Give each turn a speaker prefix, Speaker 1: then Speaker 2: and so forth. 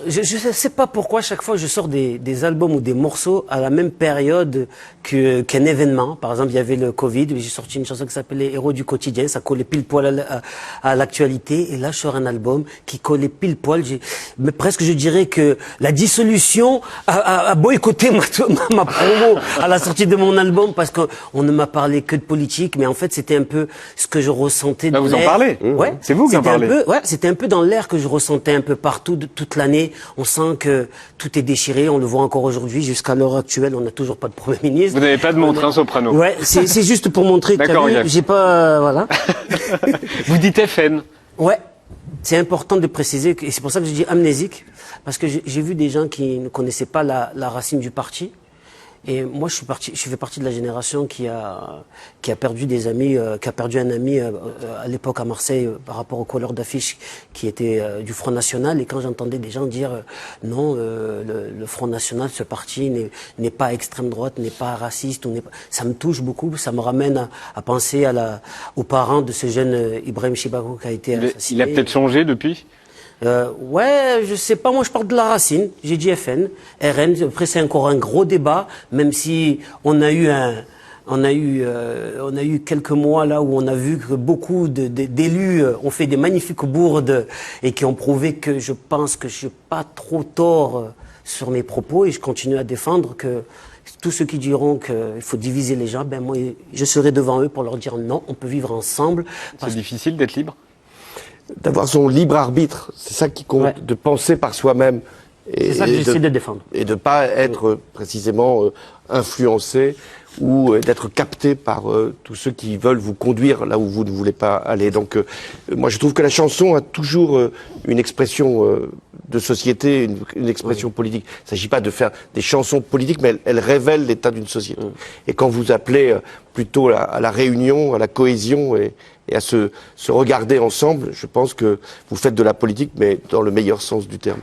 Speaker 1: je ne sais pas pourquoi chaque fois je sors des albums ou des morceaux à la même période qu'un événement. Par exemple, il y avait le Covid, j'ai sorti une chanson qui s'appelait Héros du quotidien, ça collait pile poil à l'actualité. Et là, je sors un album qui collait pile poil. Mais presque, je dirais que la dissolution a boycotté ma promo à la sortie de mon album parce qu'on ne m'a parlé que de politique. Mais en fait, c'était un peu ce que je ressentais.
Speaker 2: Vous en parlez.
Speaker 1: Ouais.
Speaker 2: C'est vous qui en parlez.
Speaker 1: C'était un peu dans l'air que je ressentais un peu partout, toute l'année. On sent que tout est déchiré, on le voit encore aujourd'hui. Jusqu'à l'heure actuelle, on n'a toujours pas de Premier ministre.
Speaker 2: Vous n'avez pas de montre, hein, Soprano.
Speaker 1: Ouais, c'est juste pour montrer que j'ai pas... voilà.
Speaker 2: Vous dites FN.
Speaker 1: Ouais, c'est important de préciser, et c'est pour ça que je dis amnésique, parce que j'ai vu des gens qui ne connaissaient pas la racine du parti. Et moi, je fais partie de la génération qui a perdu des amis, qui a perdu un ami à l'époque à Marseille par rapport aux couleurs d'affiche qui étaient du Front National. Et quand j'entendais des gens dire non, le Front National, ce parti n'est pas extrême droite, n'est pas raciste, ça me touche beaucoup. Ça me ramène à penser aux parents de ce jeune Ibrahim Chibago qui a été assassiné.
Speaker 2: Il a peut-être changé depuis?
Speaker 1: Ouais, je sais pas, moi je parle de la racine, j'ai dit FN, RN, après c'est encore un gros débat, même si on a eu quelques mois là où on a vu que beaucoup d'élus ont fait des magnifiques bourdes et qui ont prouvé que je pense que je n'ai pas trop tort sur mes propos et je continue à défendre que tous ceux qui diront qu'il faut diviser les gens, ben moi je serai devant eux pour leur dire non, on peut vivre ensemble.
Speaker 2: C'est difficile d'être libre?
Speaker 3: D'avoir son libre arbitre, c'est ça qui compte, de penser par soi-même.
Speaker 1: C'est ça que j'essaie de défendre.
Speaker 3: Et de ne pas être précisément influencé ou d'être capté par tous ceux qui veulent vous conduire là où vous ne voulez pas aller. Donc moi je trouve que la chanson a toujours une expression de société, une expression politique. Il ne s'agit pas de faire des chansons politiques, mais elles révèlent l'état d'une société. Et quand vous appelez plutôt à la réunion, à la cohésion et à se regarder ensemble, je pense que vous faites de la politique, mais dans le meilleur sens du terme.